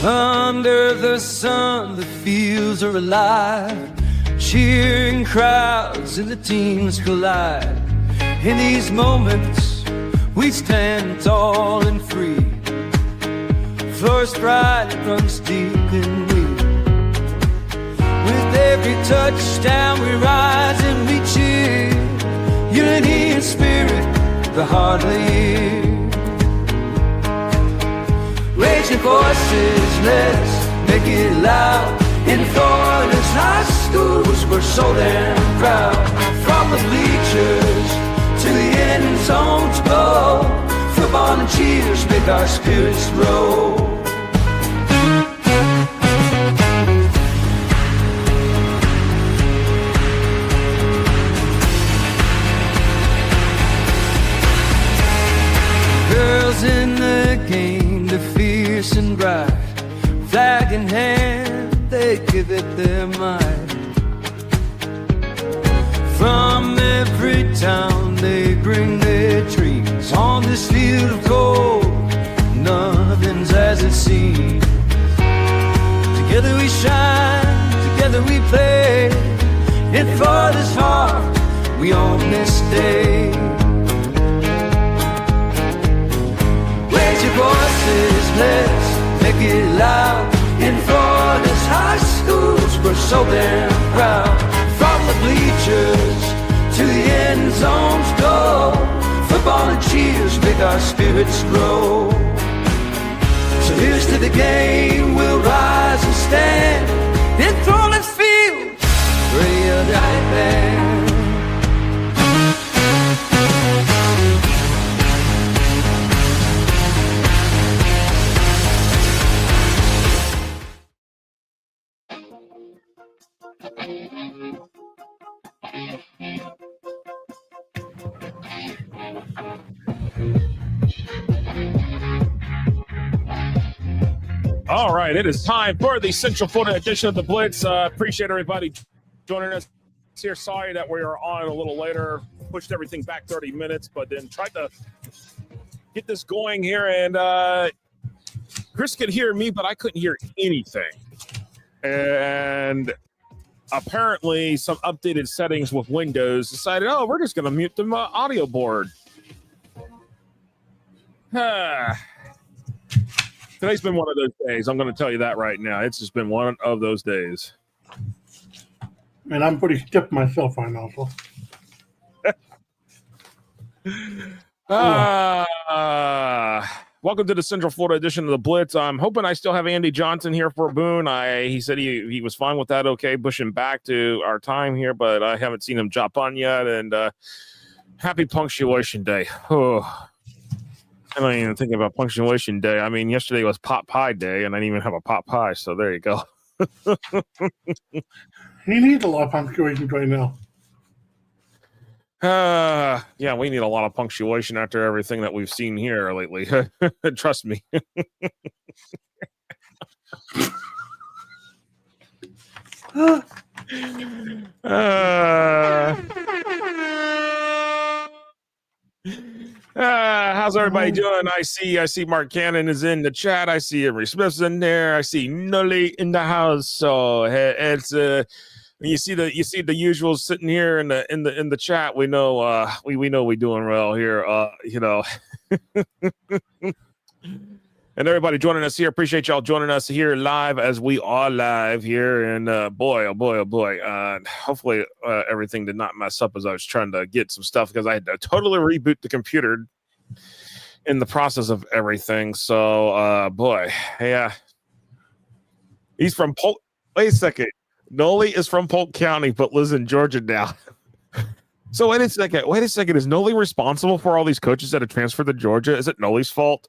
Under the sun, the fields are alive. Cheering crowds and the teams collide. In these moments, we stand tall and free. First pride runs deep in me. With every touchdown, we rise and we cheer. Unity and spirit, the heart of the year. Raise your voices, let's make it loud. In Florida's high schools, we're so damn proud. From the bleachers to the end zone to go, football and cheers make our spirits roll. Girls in the game, they're fierce and bright. Flag in hand, they give it their might. From every town they bring their dreams. On this field of gold, nothing's as it seems. Together we shine, together we play. In Florida's heart, we own this day. Raise your voices, let's make it loud. In Florida's high schools, we're so damn proud. From the bleachers to the end zones go, football and cheers make our spirits grow. So here's to the game, we'll rise and stand. In Florida's field, we're a united band. All right, it is time for the Central Florida edition of the Blitz. Appreciate everybody joining us here. Sorry that we are on a little later. Pushed everything back 30 minutes, but then tried to get this going here. And Chris could hear me, but I couldn't hear anything. And apparently some updated settings with Windows decided, oh, we're just going to mute the audio board. Today's been one of those days. I'm going to tell you that right now. It's just been one of those days. And I'm pretty stiff myself right now. Welcome to the Central Florida edition of the Blitz. I'm hoping I still have Andy Johnson here for Boone. He said he was fine with that. Okay, pushing back to our time here, but I haven't seen him jump on yet. And happy punctuation day. Oh. I'm not even thinking about punctuation day. I mean, yesterday was pot pie day, and I didn't even have a pot pie, so there you go. He needs a lot of punctuation right now. Yeah, we need a lot of punctuation after everything that we've seen here lately. Trust me. How's everybody doing? I see Mark Cannon is in the chat. I see Emery Smith's in there. I see Nully in the house. So it's you see the usuals sitting here in the chat. We know we know we're doing well here. And everybody joining us here. Appreciate y'all joining us here live as we are live here. And boy, oh boy. Hopefully everything did not mess up as I was trying to get some stuff because I had to totally reboot the computer in the process of everything. So boy, yeah. He's from Polk. Wait a second. Noli is from Polk County, but lives in Georgia now. So wait a second. Is Noli responsible for all these coaches that have transferred to Georgia? Is it Noli's fault?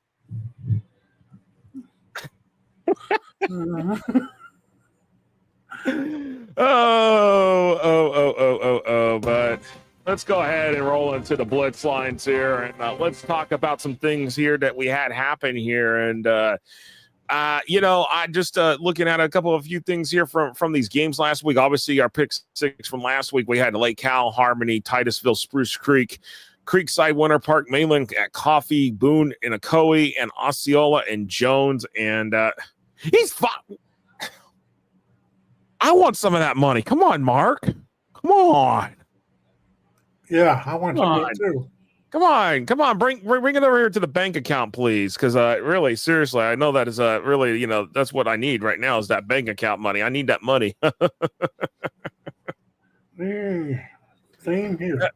But let's go ahead and roll into the Blitz Lines here, and let's talk about some things here that we had happen here. And I just looking at a few things here from these games last week. Obviously, our pick six from last week, we had Lake Cal, Harmony, Titusville, Spruce Creek, Creekside, Winter Park, Mainland at Coffee, Boone, and Ocoee, and Osceola and Jones. And He's fine. I want some of that money. Come on, Mark. Come on. Yeah, I want some of it too. Come on. Bring it over here to the bank account, please. Because really, seriously, I know that is really, that's what I need right now is that bank account money. I need that money. Same here.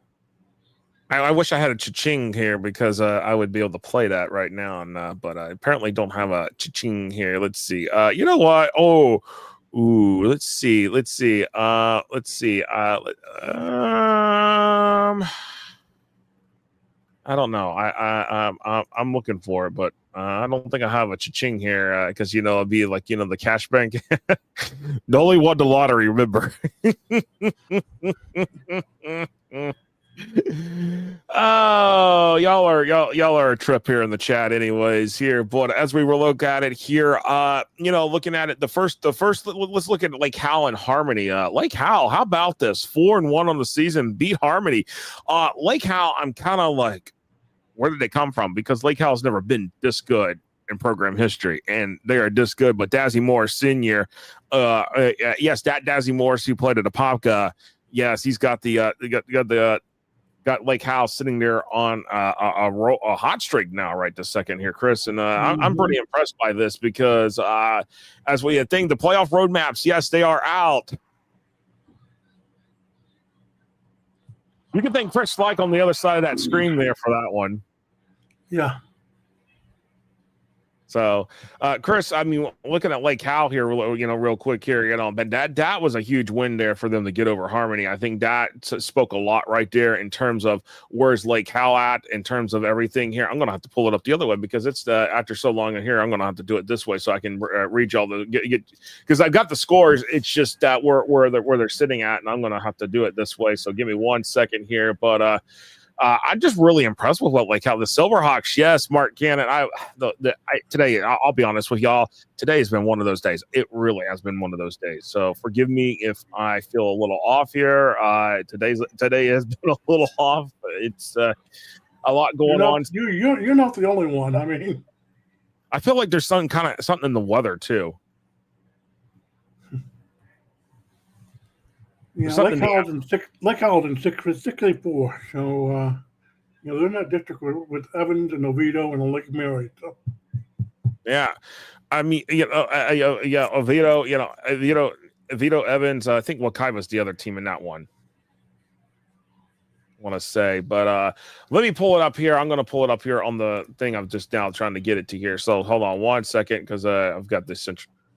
I wish I had a cha-ching here because I would be able to play that right now, but I apparently don't have a cha-ching here. Let's see. You know what? Let's see. I don't know. I'm looking for it, but I don't think I have a cha-ching here because it'd be like the cash bank. Noli won the lottery. Remember? Oh, y'all are a trip here in the chat, anyways. Here, but as we look at it here, looking at it, the first, let's look at Lake Howell and Harmony. Lake Howell, how about this? 4-1 on the season, beat Harmony. Lake Howell, I'm kind of like, where did they come from? Because Lake Howell's never been this good in program history, and they are this good. But Dazzy Morris Sr., yes, that Dazzy Morris who played at Apopka, yes, he's got got Lake Howell sitting there on a hot streak now, right this second here, Chris. And I'm pretty impressed by this because as we think the playoff roadmaps, yes, they are out. You can thank Chris Fleck on the other side of that screen there for that one. Yeah. So, Chris, I mean, looking at Lake Howell here, real quick here, but that was a huge win there for them to get over Harmony. I think that spoke a lot right there in terms of where's Lake Howell at in terms of everything here. I'm going to have to pull it up the other way because it's after so long in here, I'm going to have to do it this way so I can read y'all because I've got the scores. It's just that where they're sitting at, and I'm going to have to do it this way. So give me 1 second here, but I'm just really impressed with what Lake Howell, the Silverhawks. Yes, Mark Cannon. Today, I'll be honest with y'all. Today has been one of those days. It really has been one of those days. So forgive me if I feel a little off here. Today has been a little off. It's a lot going on. You're not the only one. I mean, I feel like there's something in the weather too. Yeah, Lake Howell's in 64, so they're in that district with Evans and Oviedo and Lake Mary. So. Yeah, I mean, Oviedo, Oviedo, Evans. I think Wakaiva's the other team in that one. I want to say, but let me pull it up here. I'm going to pull it up here on the thing. I'm just now trying to get it to here. So hold on 1 second because I've got this.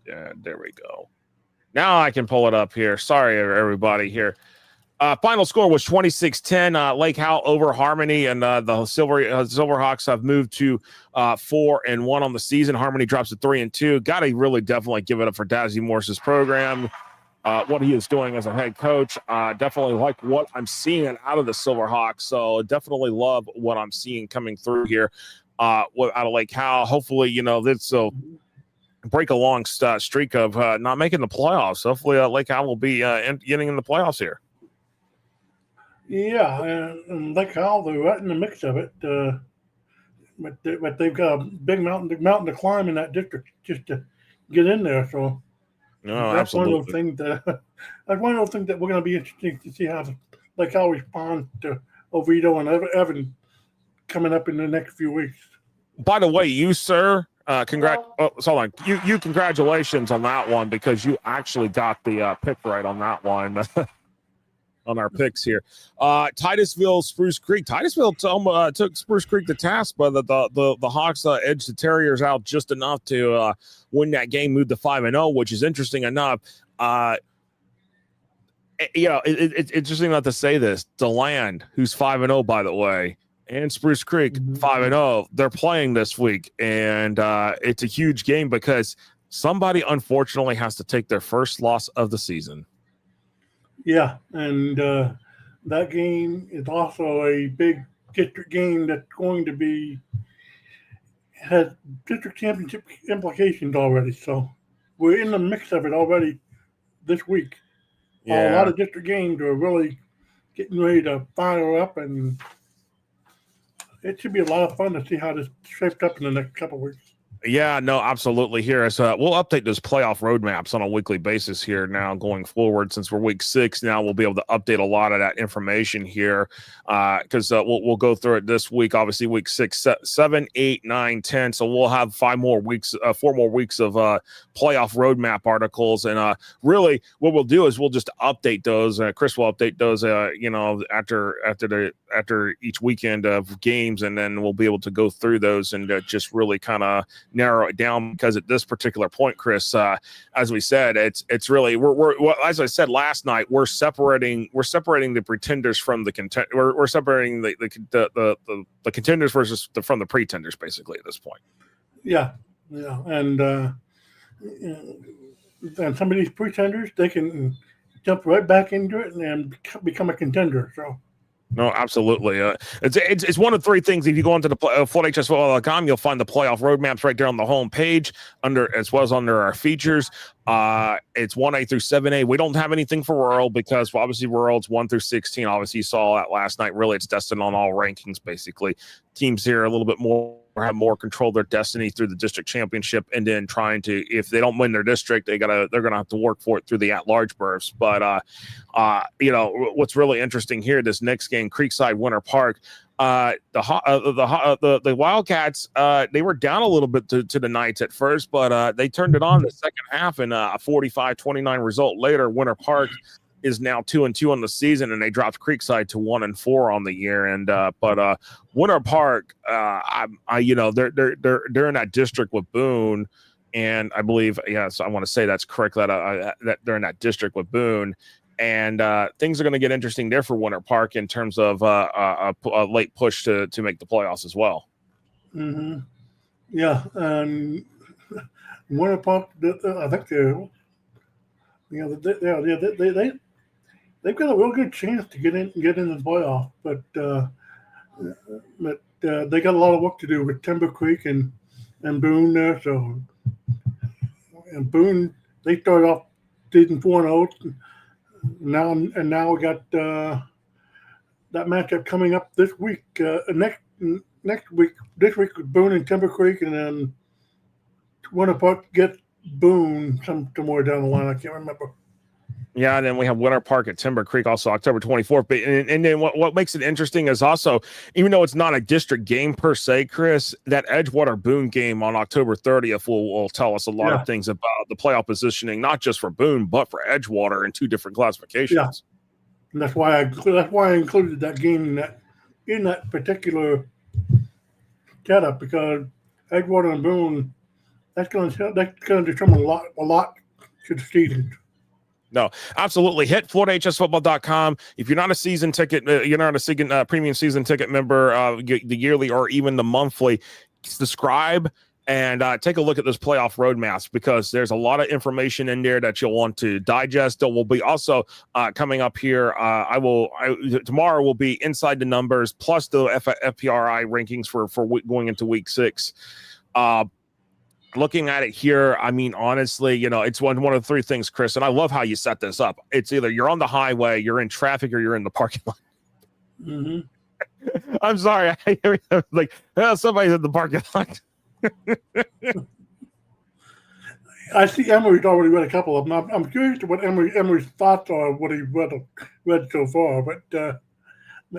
Yeah, there we go. Now I can pull it up here. Sorry, everybody here. Final score was 26-10. Lake Howell over Harmony, and the Silverhawks have moved to 4-1 on the season. Harmony drops to 3-2. Got to really definitely give it up for Dazzy Morse's program. What he is doing as a head coach. Definitely like what I'm seeing out of the Silverhawks. So definitely love what I'm seeing coming through here out of Lake Howell. Hopefully, this will break a long streak of not making the playoffs. Hopefully, Lake Howell will be getting in the playoffs here. Yeah, and Lake Howell, they're right in the mix of it. But they've got a big mountain to climb in that district just to get in there. So that's absolutely. one of those things that we're going to be interesting to see how Lake Howell responds to Oviedo and Evan coming up in the next few weeks. By the way, you, sir. Congratulations on that one because you actually got the pick right on that one on our picks here. Titusville, Spruce Creek. Titusville took Spruce Creek to task, but the Hawks edged the Terriers out just enough to win that game, move to 5-0, which is interesting enough. It's interesting not to say this. DeLand, who's 5-0, by the way, and Spruce Creek 5-0. They're playing this week, and it's a huge game because somebody unfortunately has to take their first loss of the season. Yeah, and that game is also a big district game that's going to has district championship implications already. So we're in the mix of it already this week. Yeah. A lot of district games are really getting ready to fire up, and it should be a lot of fun to see how this shapes up in the next couple of weeks. Yeah, no, absolutely. Here, so we'll update those playoff roadmaps on a weekly basis here now going forward. Since we're week 6 now, we'll be able to update a lot of that information here because we'll go through it this week. Obviously, week 6, 7, 8, 9, 10. So we'll have 4 more weeks of playoff roadmap articles. And really, what we'll do is we'll just update those. Chris will update those, after each weekend of games, and then we'll be able to go through those and just really kind of narrow it down, because at this particular point, Chris, as we said, it's really we're as I said last night, we're separating the pretenders from the we're separating the contenders from the pretenders, basically, at this point. Yeah, and some of these pretenders, they can jump right back into it and become a contender. So. No, absolutely. It's one of 3 things. If you go into the FloodHSFootball.com, you'll find the playoff roadmaps right there on the home page, as well as under our features. It's 1A through 7A. We don't have anything for World because obviously World's 1 through 16. Obviously, you saw that last night. Really, it's destined on all rankings, basically. Teams here a little bit more have more control of their destiny through the district championship, and then trying to, if they don't win their district, they're gonna have to work for it through the at-large berths. But what's really interesting here, this next game, Creekside Winter Park, the Wildcats, they were down a little bit to the Knights at first, but they turned it on the second half, and a 45-29 result later, Winter Park is now 2-2 on the season, and they dropped Creekside to 1-4 on the year. And but Winter Park, they're in that district with Boone, and I believe, yes, I want to say that's correct, that they're in that district with Boone. And things are going to get interesting there for Winter Park in terms of a late push to make the playoffs as well. Mm-hmm. Yeah, and Winter Park, I think they've got a real good chance to get in the playoff, but they got a lot of work to do with Timber Creek and Boone there. So, and Boone, they started off season 4-0. Now we got that matchup coming up this week. Next week, this week with Boone and Timber Creek, and then Winter Park get Boone somewhere down the line. I can't remember. Yeah, and then we have Winter Park at Timber Creek also October 24th. But and then what makes it interesting is also, even though it's not a district game per se, Chris, that Edgewater Boone game on October 30th will tell us a lot of things about the playoff positioning, not just for Boone but for Edgewater in 2 different classifications. Yeah, and that's why I included that game in that particular setup, because Edgewater and Boone, that's going to determine a lot to the season. No, absolutely. Hit FloodHSFootball.com. If you're not a season ticket, you're not a premium season ticket member, the yearly or even the monthly, subscribe and take a look at those playoff roadmaps, because there's a lot of information in there that you'll want to digest. There will be also coming up here. Tomorrow will be Inside the Numbers plus the FPRI rankings for going into week 6. Looking at it here, I mean, honestly, it's one of the 3 things, Chris, and I love how you set this up. It's either you're on the highway, you're in traffic, or you're in the parking lot. Mm-hmm. I'm sorry. Somebody's in the parking lot. I see Emery's already read a couple of them. I'm curious to what Emery's thoughts are of what he read so far. But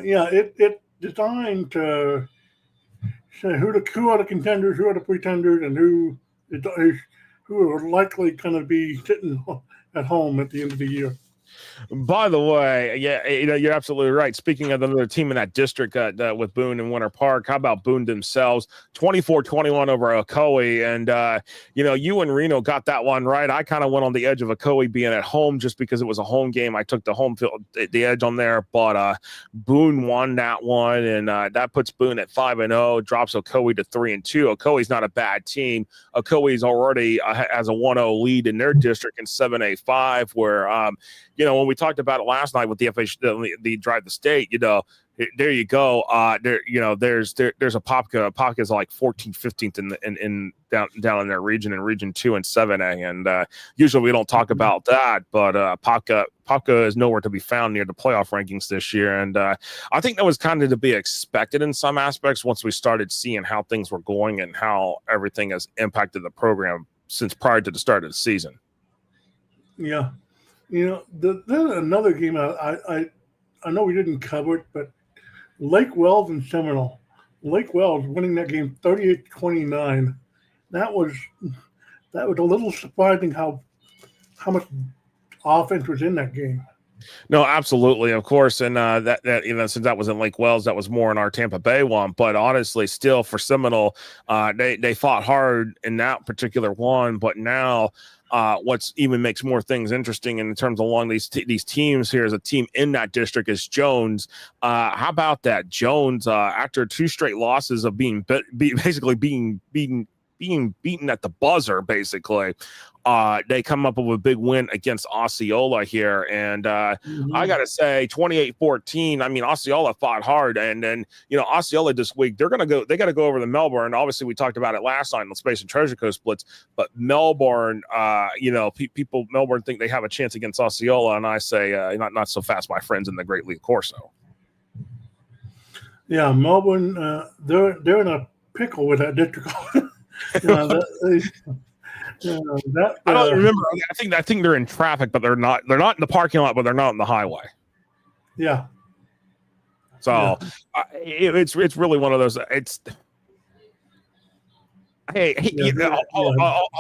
yeah, it's designed to say who are the contenders, who are the pretenders, and who are likely going to be sitting at home at the end of the year. By the way, yeah, you're absolutely right. Speaking of another team in that district with Boone and Winter Park, how about Boone themselves? 24-21 over Ocoee. And, you and Reno got that one right. I kind of went on the edge of Ocoee being at home just because it was a home game. I took the home field, the edge on there, but Boone won that one, and that puts Boone at 5-0, drops Ocoee to 3-2. Ocoee's not a bad team. Ocoee's already has a 1-0 lead in their district in 7A5, where, when we talked about it last night with the FH, the Drive the State, There you go. There's a Popka. Popka's like 14th, 15th in down in their region, in Region 2 and 7A. And usually we don't talk about that, but Popka is nowhere to be found near the playoff rankings this year. And I think that was kind of to be expected in some aspects once we started seeing how things were going and how everything has impacted the program since prior to the start of the season. Yeah. There's another game I know we didn't cover it, but Lake Wells and Seminole. Lake Wells winning that game 38-29. That was a little surprising how much offense was in that game. No, absolutely, of course, and that since that was in Lake Wells, that was more in our Tampa Bay one. But honestly, still for Seminole, they fought hard in that particular one. But now, what's even makes more things interesting in terms of along these teams here is a team in that district is Jones. How about that? Jones, after 2 straight losses of being basically being beaten at the buzzer, basically, they come up with a big win against Osceola here. And I got to say, 28-14, I mean, Osceola fought hard. And then, Osceola this week, they got to go over to Melbourne. Obviously, we talked about it last night in the Space and Treasure Coast Blitz. But Melbourne, people, Melbourne think they have a chance against Osceola. And I say, not so fast, my friends in the Great League Corso. Yeah, Melbourne, they're in a pickle with that district. I don't remember. I think they're in traffic, but they're not in the parking lot, but they're not on the highway. Yeah. So it's really one of those. Hold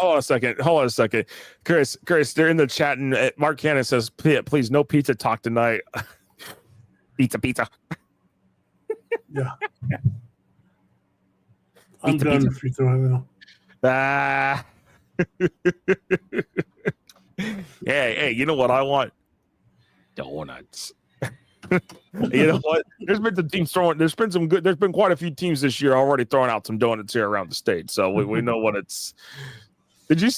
on a second. Chris, they're in the chat, and Mark Cannon says, please, no pizza talk tonight. Pizza. Yeah. I'm done with pizza right now. Hey, you know what I want? Donuts. You know what? There's been quite a few teams this year already throwing out some donuts here around the state. So we know what it's. Did you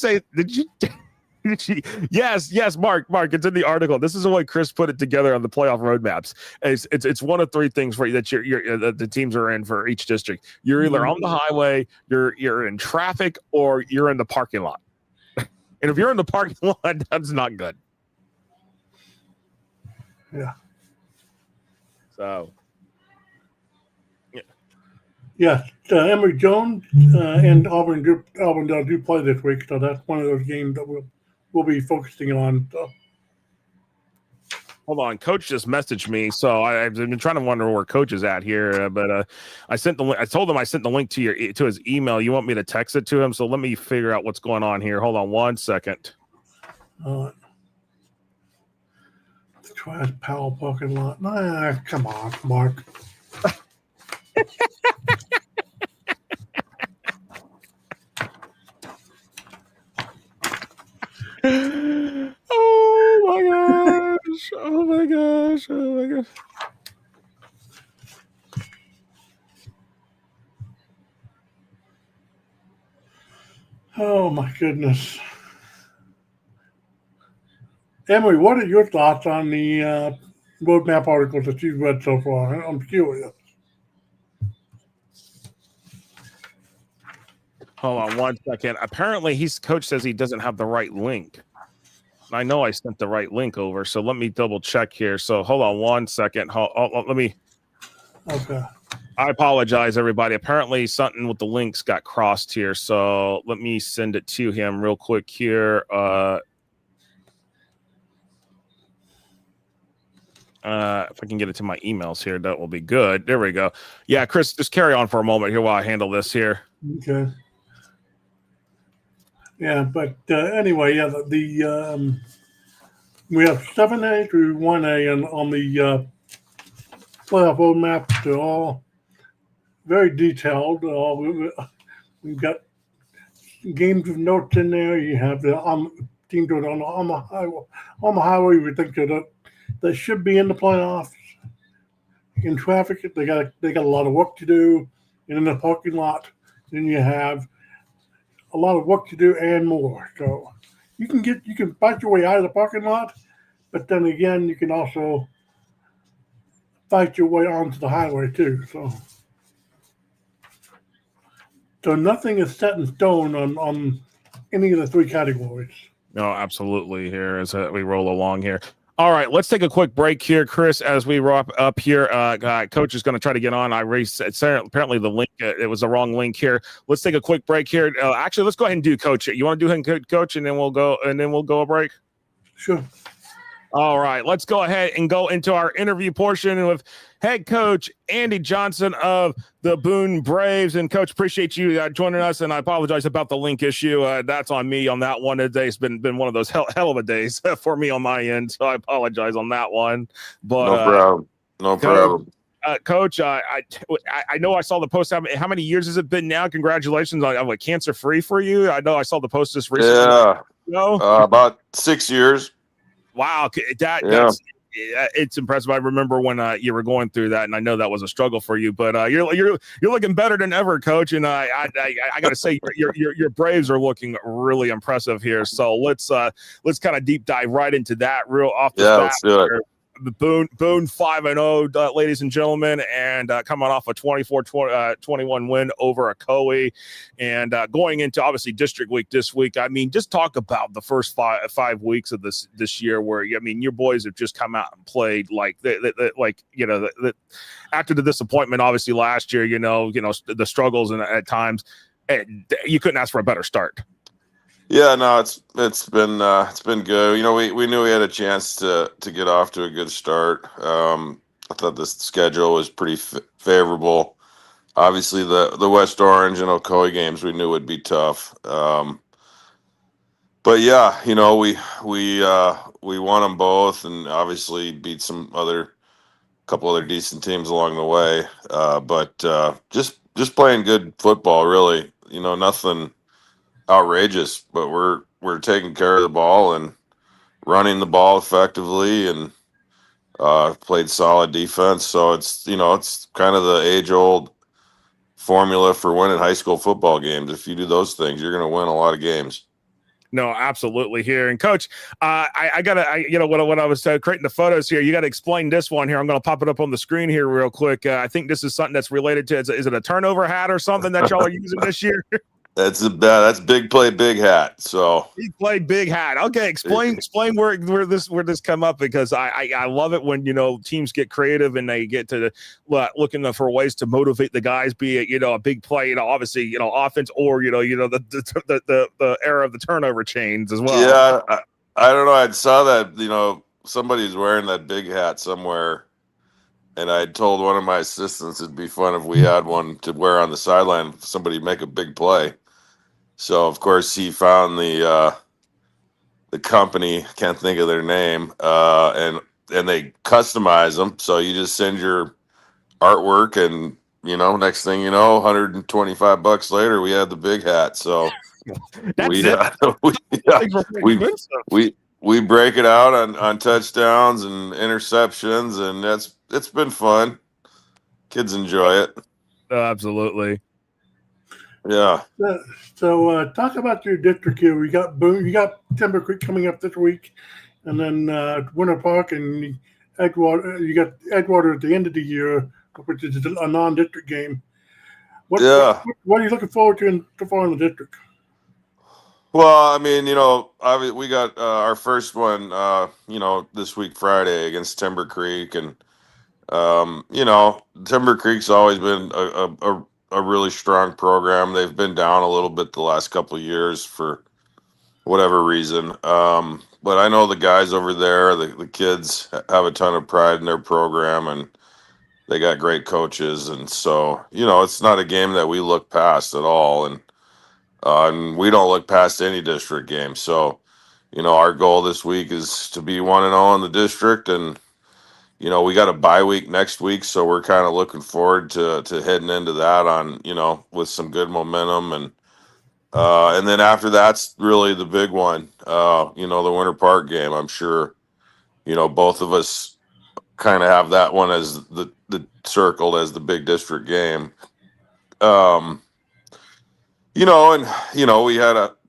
Yes, Mark, it's in the article. This is the way Chris put it together on the playoff roadmaps. It's one of 3 things for you that the teams are in for each district. You're either on the highway, you're in traffic, or you're in the parking lot. And if you're in the parking lot, that's not good. Yeah. So. Yes, Emory Jones and Auburndale do play this week, so that's one of those games that we'll be focusing on. So. Hold on, Coach just messaged me, so I've been trying to wonder where Coach is at here. But I sent the link. I told him I sent the link to his email. You want me to text it to him? So let me figure out what's going on here. Hold on 1 second. Trash Powell parking lot. Nah, come on, Mark. Oh my gosh. Oh my goodness. Emory, what are your thoughts on the roadmap articles that you've read so far? I'm curious. Hold on 1 second. Apparently, Coach says he doesn't have the right link. I know I sent the right link over, so let me double check here. So hold on 1 second. Let me. Okay. I apologize, everybody. Apparently, something with the links got crossed here, so let me send it to him real quick here. If I can get it to my emails here, that will be good. There we go. Yeah, Chris, just carry on for a moment here while I handle this here. Okay. Yeah, but anyway, yeah, the we have 7A through 1A on the playoff roadmap. They're all very detailed. We've got games with notes in there. You have the teams that are on the highway. We think that they should be in the playoffs. In traffic, they got a lot of work to do. And in the parking lot, then you have a lot of work to do and more. So you can fight your way out of the parking lot, but then again, you can also fight your way onto the highway too. So nothing is set in stone on any of the three categories. No, absolutely. Here as we roll along here. All right, let's take a quick break here, Chris, as we wrap up here. Coach is going to try to get on. I raised apparently the link. It was the wrong link here. Let's take a quick break here. Actually, let's go ahead and do Coach. You want to do him, Coach, and then we'll go a break. Sure. All right, let's go ahead and go into our interview portion with head coach Andy Johnson of the Boone Braves. And Coach, appreciate you joining us. And I apologize about the link issue. That's on me on that one today. It's been one of those hell of a days for me on my end. So I apologize on that one. But no problem. No problem. Coach, I know I saw the post. How many years has it been now? Congratulations on cancer free for you. I know I saw the post this recently. Yeah, you know? About 6 years. Wow, that's it's impressive. I remember when you were going through that, and I know that was a struggle for you. But you're looking better than ever, Coach. And I got to say, your Braves are looking really impressive here. So let's kind of deep dive right into that real off the bat. Let's do it. The Boone 5-0, ladies and gentlemen, and coming off a 24-21 win over Ocoee, and going into obviously district week this week. I mean, just talk about the first five weeks of this year, where your boys have just come out and played after the disappointment, obviously last year. The struggles and at times, you couldn't ask for a better start. Yeah, no, it's been good. We knew we had a chance to get off to a good start. I thought the schedule was pretty favorable. Obviously, the West Orange and Ocoee games we knew would be tough. But yeah, we won them both, and obviously beat couple other decent teams along the way. But just playing good football, really. Nothing outrageous, but we're taking care of the ball and running the ball effectively, and played solid defense. So it's kind of the age-old formula for winning high school football games. If you do those things, you're going to win a lot of games. No, absolutely here. And Coach, when I was creating the photos here, you got to explain this one here. I'm going to pop it up on the screen here real quick. I think this is something that's related to, is it a turnover hat or something that y'all are using this year? That's big play, big hat. So big play, big hat. Okay, explain where this come up, because I love it when teams get creative and they get to looking for ways to motivate the guys. Be it a big play, obviously offense, or the era of the turnover chains as well. Yeah, I don't know. I saw that somebody's wearing that big hat somewhere. And I told one of my assistants it'd be fun if we had one to wear on the sideline if somebody make a big play. So of course he found the company, can't think of their name, and they customize them. So you just send your artwork, and next thing you know, $125 later, we had the big hat. So we break it out on touchdowns and interceptions, and it's been fun. Kids enjoy it. Absolutely. Yeah. So talk about your district here. We got Boone, you got Timber Creek coming up this week, and then Winter Park and Edgewater. You got Edgewater at the end of the year, which is a non-district game. What are you looking forward to so far in the district? Well, I mean, we got our first one, this week Friday against Timber Creek, and Timber Creek's always been a really strong program. They've been down a little bit the last couple of years for whatever reason. But I know the guys over there, the kids have a ton of pride in their program, and they got great coaches. And so, it's not a game that we look past at all. And we don't look past any district game. So, our goal this week is to be 1-0 in the district, and we got a bye week next week, so we're kind of looking forward to heading into that on, with some good momentum, and then after that's really the big one, the Winter Park game. I'm sure, both of us kind of have that one as the circled as the big district game.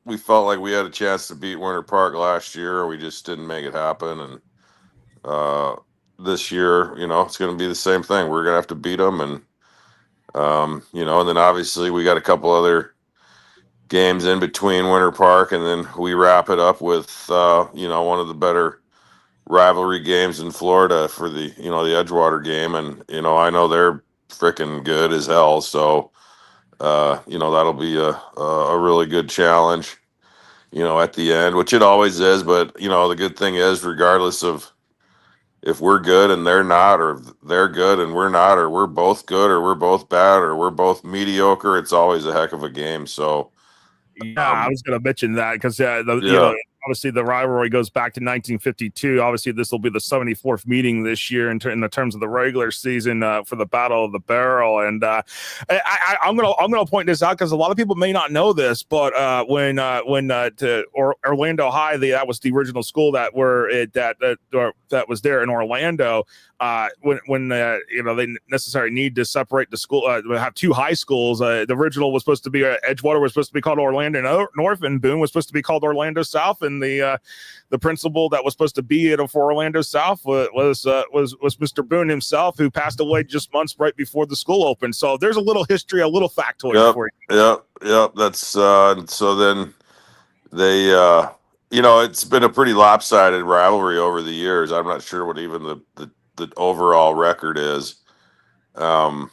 We felt like we had a chance to beat Winter Park last year. We just didn't make it happen, and this year, it's going to be the same thing. We're going to have to beat them, and and then obviously we got a couple other games in between Winter Park, and then we wrap it up with one of the better rivalry games in Florida for the the Edgewater game, and I know they're freaking good as hell, so that'll be a really good challenge, at the end, which it always is. But the good thing is, regardless of if we're good and they're not, or if they're good and we're not, or we're both good or we're both bad or we're both mediocre, it's always a heck of a game. So yeah, I was going to mention that because yeah. Obviously the rivalry goes back to 1952. Obviously, this will be the 74th meeting this year in the terms of the regular season for the Battle of the Barrel. And I'm gonna point this out because a lot of people may not know this, but when Orlando High, that was the original school that was there in Orlando. When they necessarily need to separate the school, have two high schools. The original was supposed to be Edgewater was supposed to be called Orlando North, and Boone was supposed to be called Orlando South. And the principal that was supposed to be it for Orlando South was Mr. Boone himself, who passed away just months right before the school opened. So there's a little history, a little factoid for you. Yep. That's so then they it's been a pretty lopsided rivalry over the years. I'm not sure what even the overall record is. But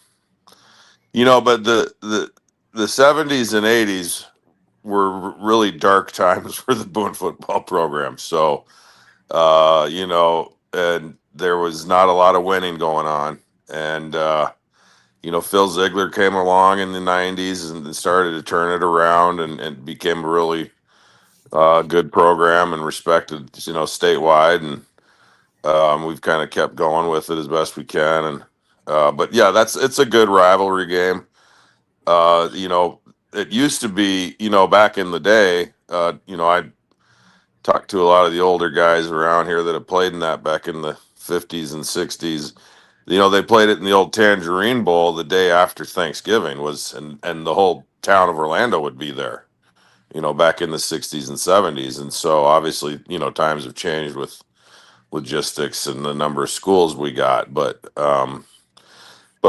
the 70s and 80s were really dark times for the Boone football program. So, and there was not a lot of winning going on. And, Phil Ziegler came along in the 90s and started to turn it around and became a really good program and respected, statewide. And we've kind of kept going with it as best we can. And, but yeah, it's a good rivalry game. It used to be, back in the day, I talked to a lot of the older guys around here that have played in that back in the 50s and 60s. They played it in the old Tangerine Bowl the day after Thanksgiving and the whole town of Orlando would be there, back in the 60s and 70s. And so obviously, times have changed with logistics and the number of schools we got, but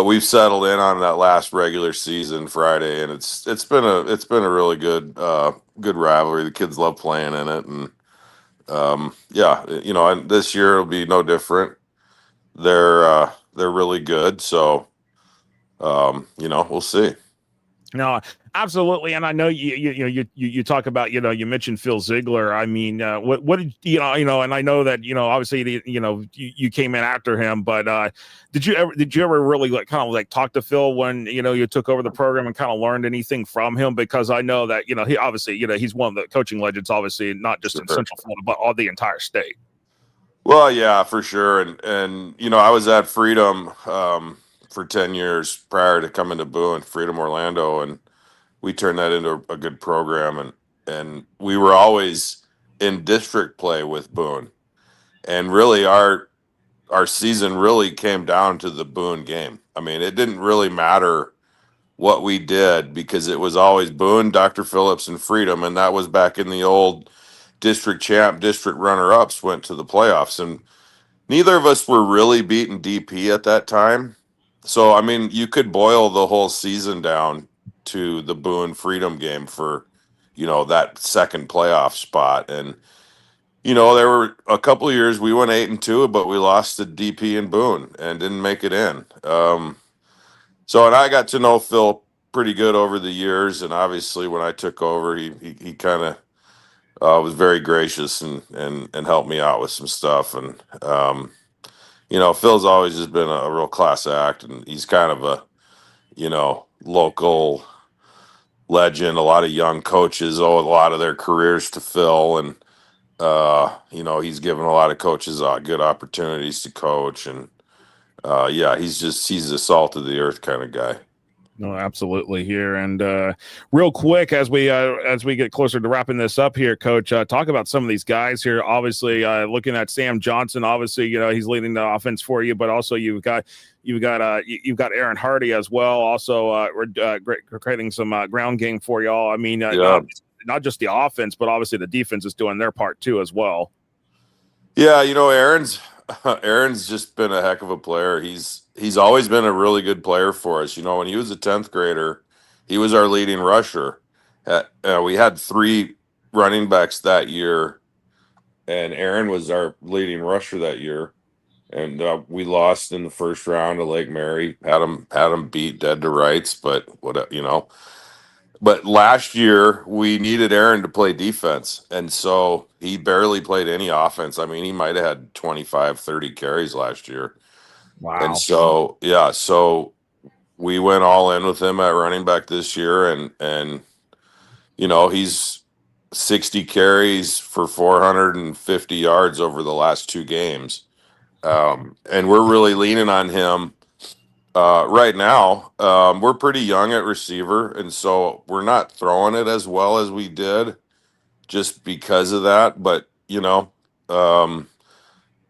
we've settled in on that last regular season Friday, and it's been a really good rivalry. The kids love playing in it, and and this year it'll be no different. They're really good, so we'll see. No, absolutely, and I know you talk about you mentioned Phil Ziegler. I mean, what did and I know that obviously you came in after him, but did you ever really talk to Phil when you took over the program and kind of learned anything from him? Because I know that he obviously he's one of the coaching legends, obviously not just in Central Florida but all the entire state. Well, yeah, for sure, and I was at Freedom for 10 years prior to coming to Boone, Freedom Orlando, and we turned that into a good program, and we were always in district play with Boone, and really our season really came down to the Boone game. I mean, it didn't really matter what we did because it was always Boone, Dr. Phillips, and Freedom, and that was back in the old district champ, district runner-ups went to the playoffs, and neither of us were really beating DP at that time. So, I mean, you could boil the whole season down to the Boone Freedom game for, that second playoff spot. And, there were a couple of years we went 8-2, but we lost to DP and Boone and didn't make it in. And I got to know Phil pretty good over the years. And obviously when I took over, he kind of was very gracious and helped me out with some stuff. And, Phil's always just been a real class act, and he's kind of a, local legend. A lot of young coaches owe a lot of their careers to Phil, and, he's given a lot of coaches good opportunities to coach. And, he's a salt of the earth kind of guy. No, absolutely here. And real quick, as we get closer to wrapping this up here, Coach, talk about some of these guys here. Obviously, looking at Sam Johnson, obviously, he's leading the offense for you, but also you've got Aaron Hardy as well. Also, we're creating some ground game for y'all. I mean, not just the offense, but obviously the defense is doing their part too as well. Yeah, Aaron's Aaron's just been a heck of a player. He's always been a really good player for us. When he was a 10th grader, he was our leading rusher. We had 3 running backs that year, and Aaron was our leading rusher that year. And we lost in the first round to Lake Mary. Had him beat dead to rights, but But last year we needed Aaron to play defense, and so he barely played any offense. I mean, he might have had 25, 30 carries last year. Wow. And so we went all in with him at running back this year, and he's 60 carries for 450 yards over the last 2 games. And we're really leaning on him right now. We're pretty young at receiver, and so we're not throwing it as well as we did just because of that. But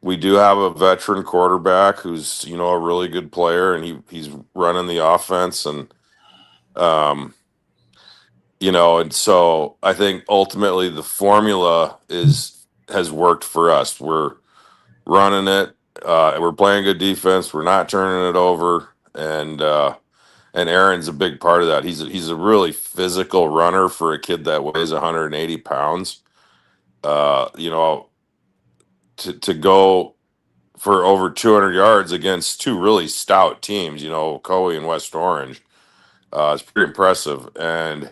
we do have a veteran quarterback who's a really good player, and he's running the offense, and and so I think ultimately the formula has worked for us. We're running it. We're playing good defense. We're not turning it over, and Aaron's a big part of that. He's a really physical runner for a kid that weighs 180 pounds. To go for over 200 yards against 2 really stout teams, Coe and West Orange, it's pretty impressive, and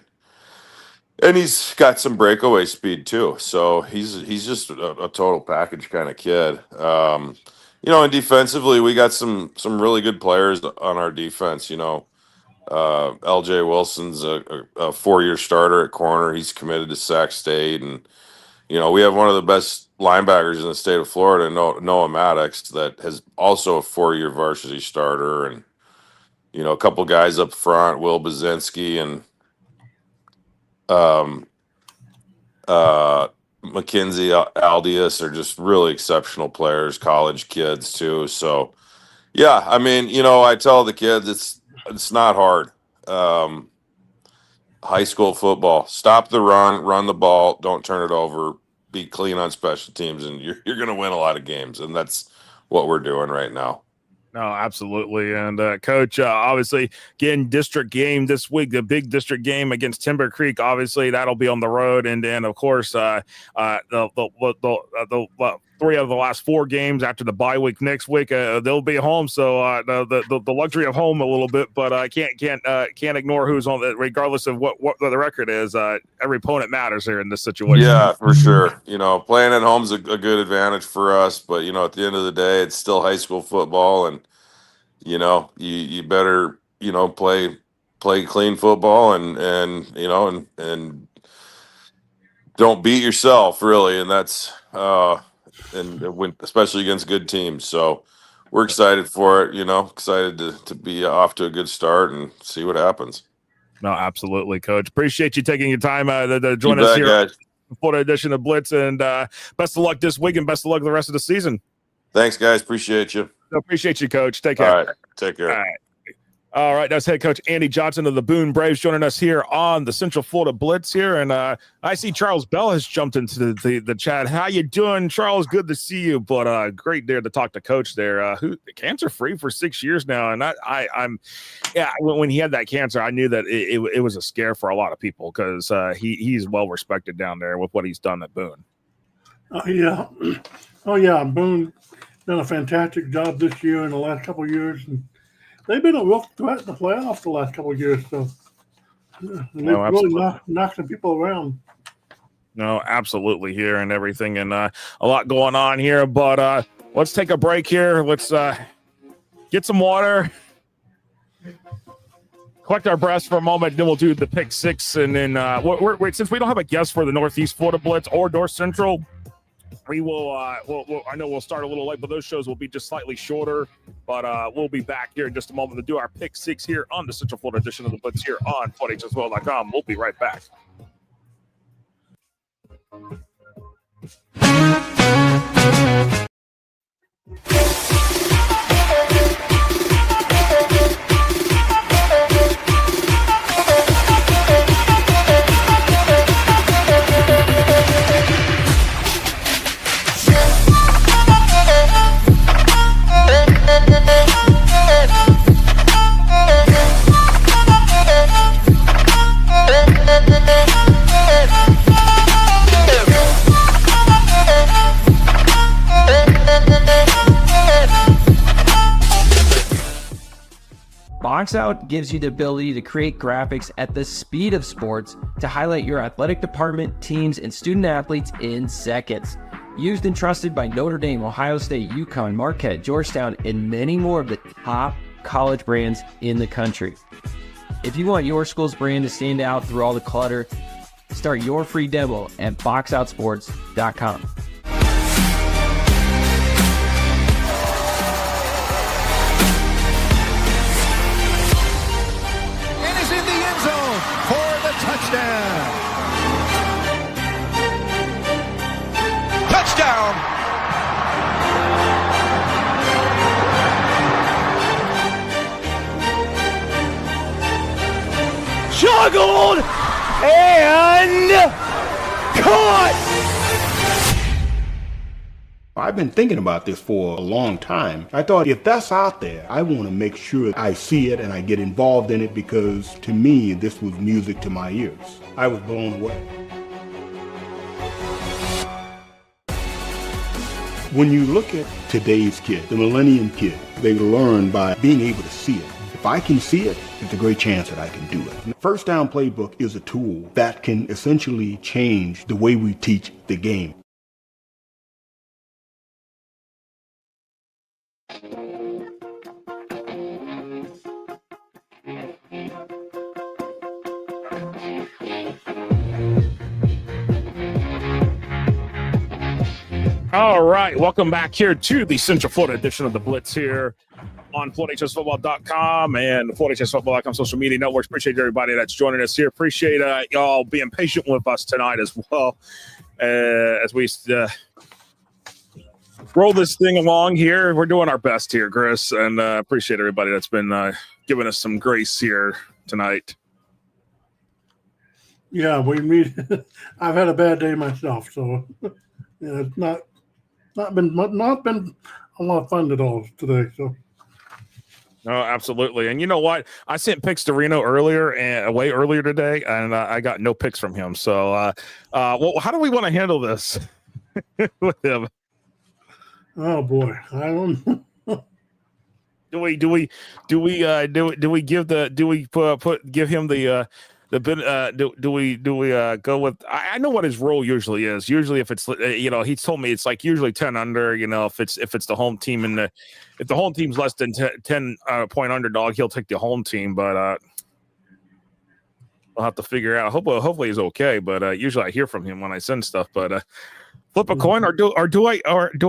he's got some breakaway speed too. So he's just a total package kind of kid. And defensively, we got some really good players on our defense. LJ Wilson's a 4-year starter at corner. He's committed to Sac State, and we have one of the best linebackers in the state of Florida, Noah Maddox, that has also a 4-year varsity starter, and a couple guys up front, Will Bazinski and Mackenzie Aldius are just really exceptional players, college kids too. So yeah, I mean, I tell the kids it's not hard. High school football, stop the run the ball, don't turn it over, be clean on special teams, and you're going to win a lot of games. And that's what we're doing right now. No, absolutely. And Coach, obviously, getting district game this week, the big district game against Timber Creek. Obviously, that'll be on the road, and then of course, the 3 of the last 4 games after the bye week next week, they'll be home. So the luxury of home a little bit, but I can't ignore who's on it, regardless of what the record is. Every opponent matters here in this situation. Yeah, for sure. Playing at home's a good advantage for us, but at the end of the day, it's still high school football, and you better play clean football, and don't beat yourself, really, and that's especially against good teams. So we're excited for it, excited to be off to a good start and see what happens. No, absolutely, Coach. Appreciate you taking your time to join us here guys. For the edition of Blitz, and best of luck this week, and best of luck the rest of the season. Thanks, guys. Appreciate you. Appreciate you, Coach. Take care. All right. Take care. All right. That's head coach Andy Johnson of the Boone Braves joining us here on the Central Florida Blitz here. And I see Charles Bell has jumped into the chat. How you doing, Charles? Good to see you. But great there to talk to Coach there. Who cancer free for 6 years now. And when he had that cancer, I knew that it was a scare for a lot of people, because he's well respected down there with what he's done at Boone. Yeah. Oh yeah. Boone done a fantastic job this year and the last couple of years, and they've been a real threat in the playoffs the last couple of years. So they've really knocked some people around. No, absolutely here and everything, and a lot going on here. But let's take a break here. Let's get some water, collect our breaths for a moment, then we'll do the pick 6. And then since we don't have a guest for the Northeast Florida Blitz or North Central, we will. I know we'll start a little late, but those shows will be just slightly shorter. But we'll be back here in just a moment to do our pick 6 here on the Central Florida edition of the Blitz here on FootHSL.com. We'll be right back. Box Out gives you the ability to create graphics at the speed of sports to highlight your athletic department, teams, and student athletes in seconds. Used and trusted by Notre Dame, Ohio State, UConn, Marquette, Georgetown, and many more of the top college brands in the country. If you want your school's brand to stand out through all the clutter, start your free demo at boxoutsports.com. Touchdown! Touchdown! Juggled and caught! I've been thinking about this for a long time. I thought if that's out there, I want to make sure I see it and I get involved in it because to me, this was music to my ears. I was blown away. When you look at today's kid, the millennium kid, they learn by being able to see it. If I can see it, there's a great chance that I can do it. First Down Playbook is a tool that can essentially change the way we teach the game. All right, welcome back here to the Central Florida edition of the Blitz here on FloorHSFootball.com and FloorHSFootball.com social media networks. Appreciate everybody that's joining us here. Appreciate y'all being patient with us tonight as well as we roll this thing along here. We're doing our best here, Chris, and appreciate everybody that's been giving us some grace here tonight. Yeah, I've had a bad day myself, so yeah, it's not been a lot of fun at all today. So. No, absolutely. And you know what? I sent pics to Reno way earlier today, and I got no pics from him. So, well, how do we want to handle this with him? Oh boy, I don't know. Do we give him the do we go with? I know what his role usually is. Usually, if it's he's told me it's like usually 10 under. If it's the home team and if the home team's less than 10 point underdog, he'll take the home team. But we'll have to figure out. Hopefully he's okay. But usually I hear from him when I send stuff. But flip a coin, or do I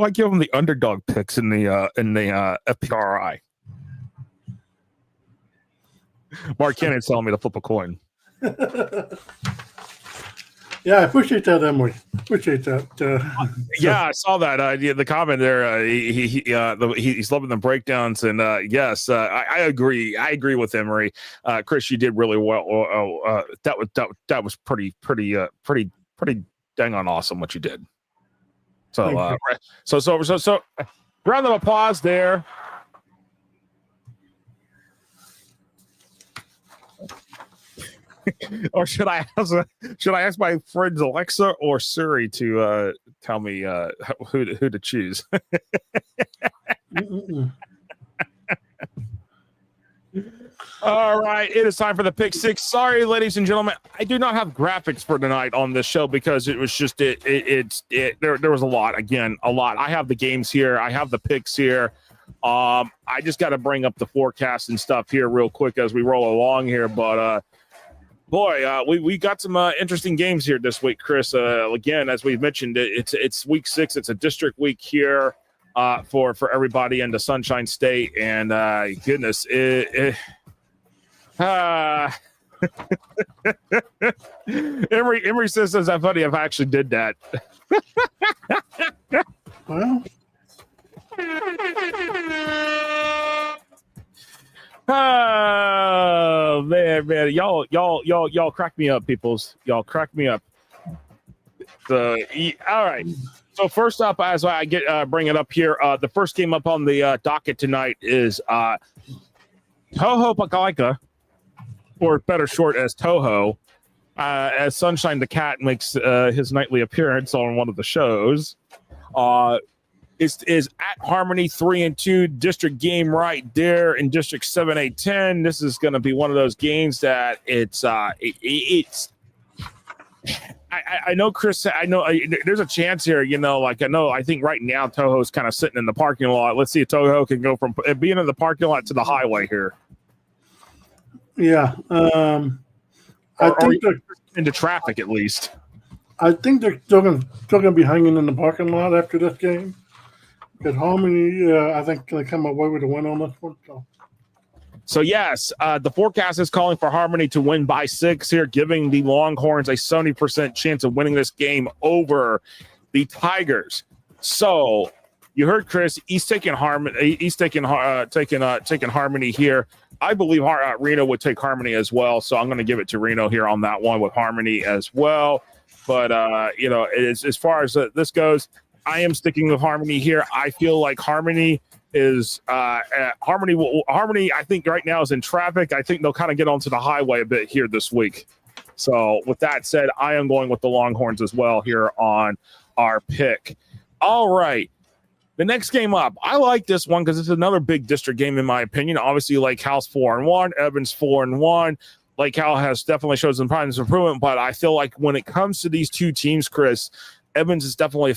give him the underdog picks in the FPRI? Mark Kennedy telling me to flip a coin. Yeah, I appreciate that, Emily. Appreciate that. Yeah, I saw that. The comment there. He's loving the breakdowns, and yes, I agree. I agree with Emery. Chris, you did really well. That was pretty dang on awesome what you did. So so round of applause there. Or should I ask my friends Alexa or Siri to tell me who to choose? All right, it is time for the pick six. Sorry, ladies and gentlemen, I do not have graphics for tonight on this show because it was just there was a lot. I have the games here. I have the picks here. I just got to bring up the forecast and stuff here real quick as we roll along here, but. Boy, we got some interesting games here this week, Chris. Again, as we've mentioned, it's week 6. It's a district week here for everybody in the Sunshine State, and goodness, Emery says that's not funny if I actually did that. Well. Oh man, y'all crack me up, peoples. Y'all crack me up. All right. So first up, as I bring it up here, the first game up on the docket tonight is Toho Pakalika, or better short as Toho, as Sunshine the Cat makes his nightly appearance on one of the shows. is at Harmony 3-2 district game right there in District 7A10. This is going to be one of those games that it's I know, Chris. I know there's a chance here. I think right now Toho's kind of sitting in the parking lot. Let's see if Toho can go from being in the parking lot to the highway here. Yeah, I think they're into traffic at least. I think they're still gonna be hanging in the parking lot after this game. Because Harmony, I think, going to come away with a win on this one. So yes, the forecast is calling for Harmony to win by 6 here, giving the Longhorns a 70% chance of winning this game over the Tigers. So you heard Chris. He's taking Harmony. He's taking Harmony here. I believe Reno would take Harmony as well. So I'm going to give it to Reno here on that one with Harmony as well. But as far as this goes, I am sticking with Harmony here. I feel like Harmony is Harmony. I think right now is in traffic. I think they'll kind of get onto the highway a bit here this week. So with that said, I am going with the Longhorns as well here on our pick. All right. The next game up, I like this one because it's another big district game in my opinion. Obviously, Lake Hal's 4-1, Evans 4-1. Lake Hal has definitely shown some signs of improvement, but I feel like when it comes to these two teams, Chris, Evans is definitely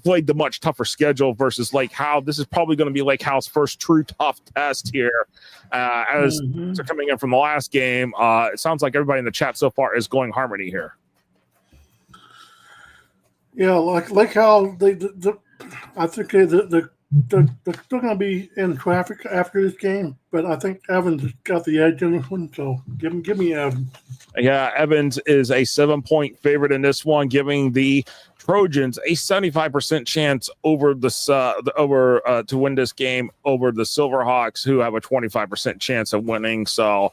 played the much tougher schedule versus Lake Hal. This is probably going to be Lake Hal's first true tough test here. As they're coming in from the last game, it sounds like everybody in the chat so far is going Harmony here. Yeah, like Lake Hal, I think they're still going to be in traffic after this game, but I think Evans has got the edge in this one, so give me Evans. Yeah, Evans is a 7-point favorite in this one, giving the Trojans a 75% chance over to win this game over the Silverhawks, who have a 25% chance of winning. So,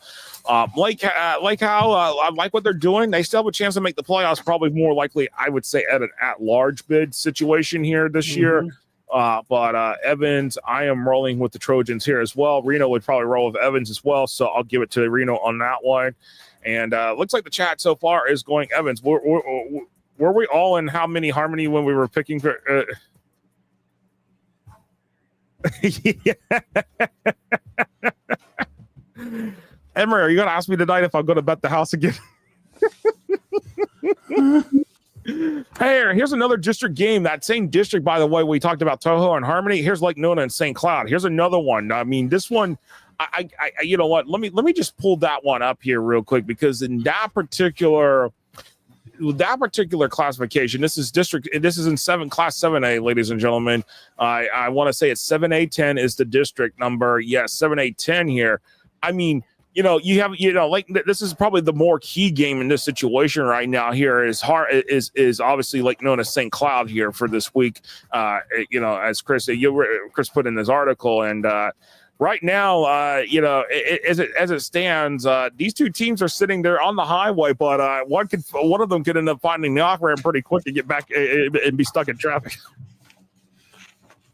Lake Hal, I like what they're doing. They still have a chance to make the playoffs. Probably more likely, I would say, at an at-large bid situation here this year. But Evans, I am rolling with the Trojans here as well. Reno would probably roll with Evans as well, so I'll give it to Reno on that one. And looks like the chat so far is going Evans. Were we all in how many Harmony when we were picking? Emery, are you going to ask me tonight if I'm going to bet the house again? Hey, here's another district game. That same district, by the way, we talked about Toho and Harmony. Here's Lake Nona and St. Cloud. Here's another one. I mean, this one, I you know what? Let me just pull that one up here real quick, because in that particular classification, this is in Class 7A, ladies and gentlemen. I want to say it's 7A10 is the district number. Yes, 7A10 here. I mean, like this is probably the more key game in this situation right now. Here is obviously Lake Nona St. Cloud here for this week. As Chris put in his article, and right now, as it stands, these two teams are sitting there on the highway, but one of them could end up finding the off ramp pretty quick to get back and be stuck in traffic.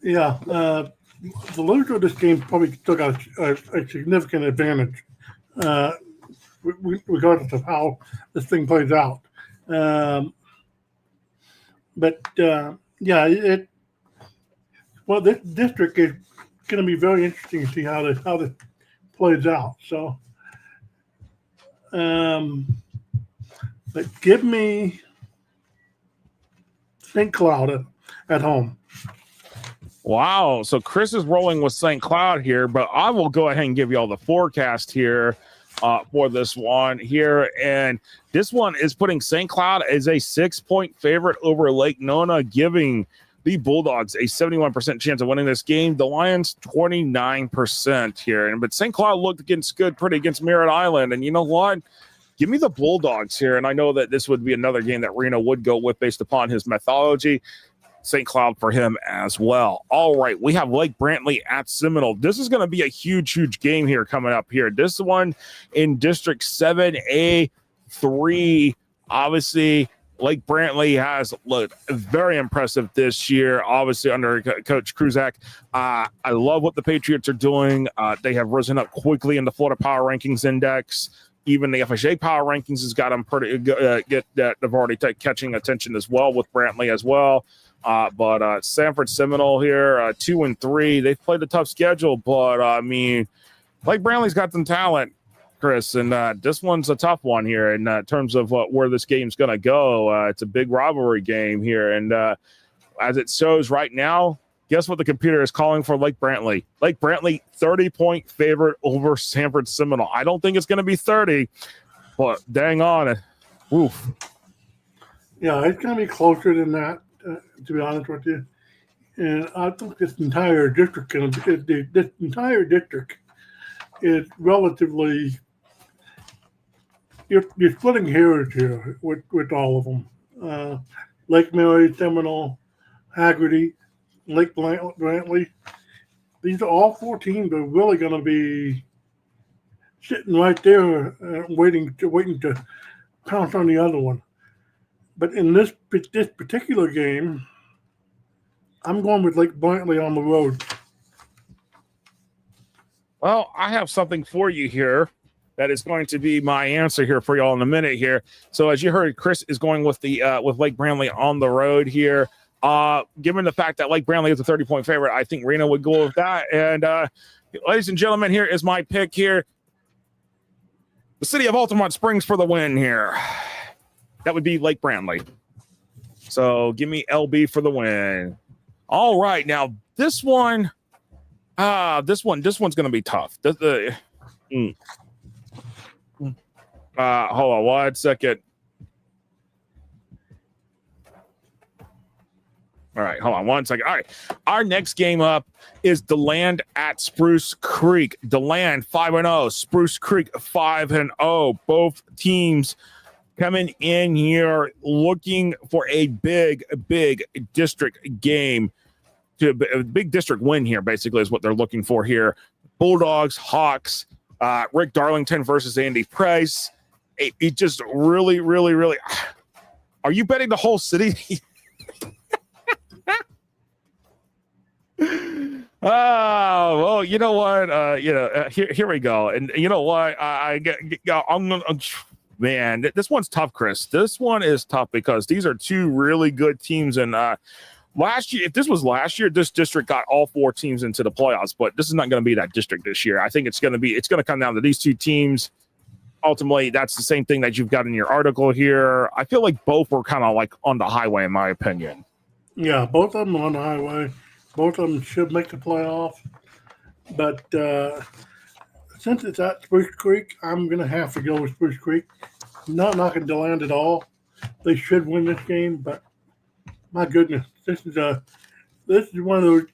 Yeah, the loser of this game probably still got a significant advantage, regardless of how this thing plays out. This district is going to be very interesting to see how this plays out. So, but give me St. Cloud at home. Wow. So Chris is rolling with St. Cloud here, but I will go ahead and give you all the forecast here for this one here. And this one is putting St. Cloud as a 6-point favorite over Lake Nona, giving the Bulldogs a 71% chance of winning this game. The Lions 29% here. But St. Cloud looked pretty against Merritt Island. And you know what? Give me the Bulldogs here. And I know that this would be another game that Reno would go with based upon his methodology. St. Cloud for him as well. All right, we have Lake Brantley at Seminole. This is going to be a huge game here coming up here. This one in District 7A3. Obviously, Lake Brantley has looked very impressive this year, obviously under Coach Kruzak. I love what the Patriots are doing. They have risen up quickly in the Florida Power Rankings Index. Even the FHA Power Rankings has got them pretty good. They've already catching attention as well with Brantley as well. But Sanford Seminole here, 2-3. They've played a tough schedule, but I mean, Lake Brantley's got some talent, Chris, and this one's a tough one here in terms of where this game's going to go. It's a big rivalry game here, and as it shows right now, guess what the computer is calling for Lake Brantley? Lake Brantley, 30-point favorite over Sanford Seminole. I don't think it's going to be 30, but dang on. Oof. Yeah, it's going to be closer than that, to be honest with you. And I think this entire district is relatively. You're splitting hairs here with all of them. Lake Mary, Seminole, Haggerty, Lake Brantley. These are all 4 teams that are really going to be sitting right there, waiting to pounce on the other one. But in this particular game, I'm going with Lake Brantley on the road. Well, I have something for you here that is going to be my answer here for y'all in a minute here. So as you heard, Chris is going with the with Lake Brantley on the road here. Given the fact that Lake Brantley is a 30-point favorite, I think Reno would go with that. And ladies and gentlemen, here is my pick here. The city of Altamont Springs for the win here. That would be Lake Brantley. So give me LB for the win. All right, now this one's going to be tough. Hold on 1 second. All right, hold on 1 second. All right, our next game up is DeLand at Spruce Creek. DeLand 5-0, Spruce Creek 5-0. Both teams coming in here looking for a big district game, to a big district win here, basically, is what they're looking for here. Bulldogs, Hawks, Rick Darlington versus Andy Price. It just really. Are you betting the whole city? Oh, well, you know what? Here we go. And you know what? Man, this one's tough, Chris. This one is tough because these are 2 really good teams. And last year, if this was last year, this district got all 4 teams into the playoffs. But this is not going to be that district this year. I think it's going to come down to these 2 teams. Ultimately, that's the same thing that you've got in your article here. I feel like both were kind of like on the highway, in my opinion. Yeah, both of them on the highway. Both of them should make the playoff. But since it's at Spruce Creek, I'm going to have to go with Spruce Creek. I'm not knocking DeLand at all. They should win this game, but my goodness, this is one of those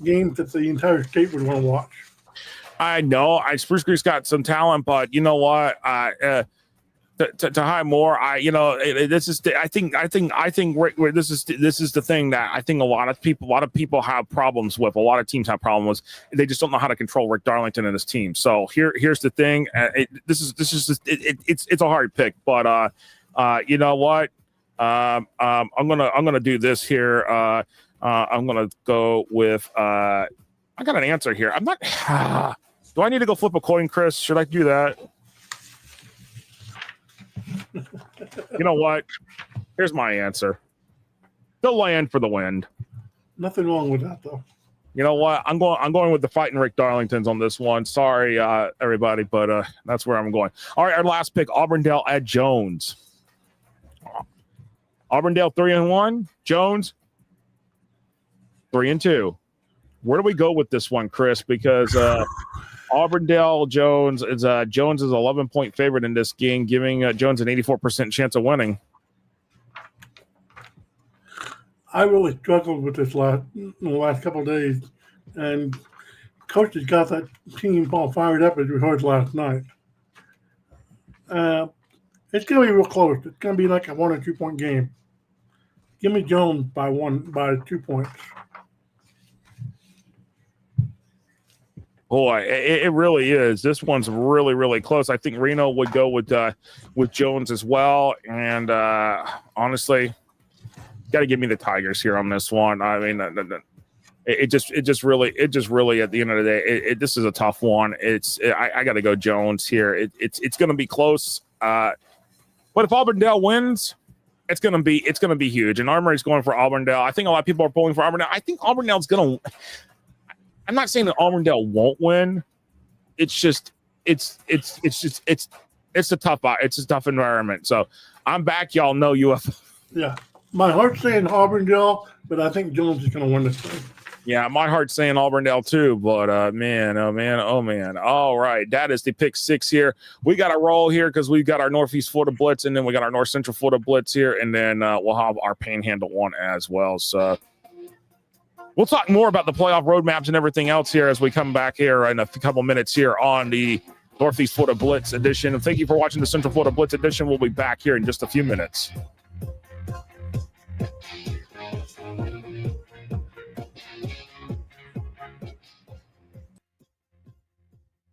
games that the entire state would want to watch. I know Spruce Creek's got some talent, but you know what? To high more, this is the thing that I think a lot of people have problems with. A lot of teams have problems with. They just don't know how to control Rick Darlington and his team. So here's the thing. It's a hard pick, but you know what? I'm gonna do this here. I'm gonna go with. I got an answer here. I'm not. Do I need to go flip a coin, Chris? Should I do that? You know what? Here's my answer. DeLand for the win. Nothing wrong with that, though. You know what? I'm going with the fighting Rick Darlingtons on this one. Sorry, everybody, but that's where I'm going. All right, our last pick: Auburndale at Jones. Auburndale 3-1. Jones 3-2. Where do we go with this one, Chris? Because Auburndale Jones is 11-point favorite in this game, giving Jones an 84% chance of winning. I really struggled with this in the last couple of days, and coach has got that team all fired up as we heard last night. It's going to be real close. It's going to be like a 1 or 2 point game. Give me Jones by 2 points. Boy, it really is. This one's really, really close. I think Reno would go with Jones as well. And honestly, got to give me the Tigers here on this one. I mean, it just really at the end of the day, this is a tough one. I got to go Jones here. It's going to be close. But if Auburndale wins, It's gonna be huge. And Armory's going for Auburndale. I think a lot of people are pulling for Auburndale. I think Auburndale's gonna. I'm not saying that Auburndale won't win. It's just it's a tough environment. So I'm back. Y'all know UF. Yeah, my heart's saying Auburndale, but I think Jones is going to win this thing. Yeah, my heart's saying Auburndale too, but man. All right, that is the pick 6 here. We got a roll here because we've got our Northeast Florida Blitz, and then we got our North Central Florida Blitz here, and then we'll have our Panhandle one as well. So we'll talk more about the playoff roadmaps and everything else here as we come back here in a couple minutes here on the Northeast Florida Blitz edition. And thank you for watching the Central Florida Blitz edition. We'll be back here in just a few minutes.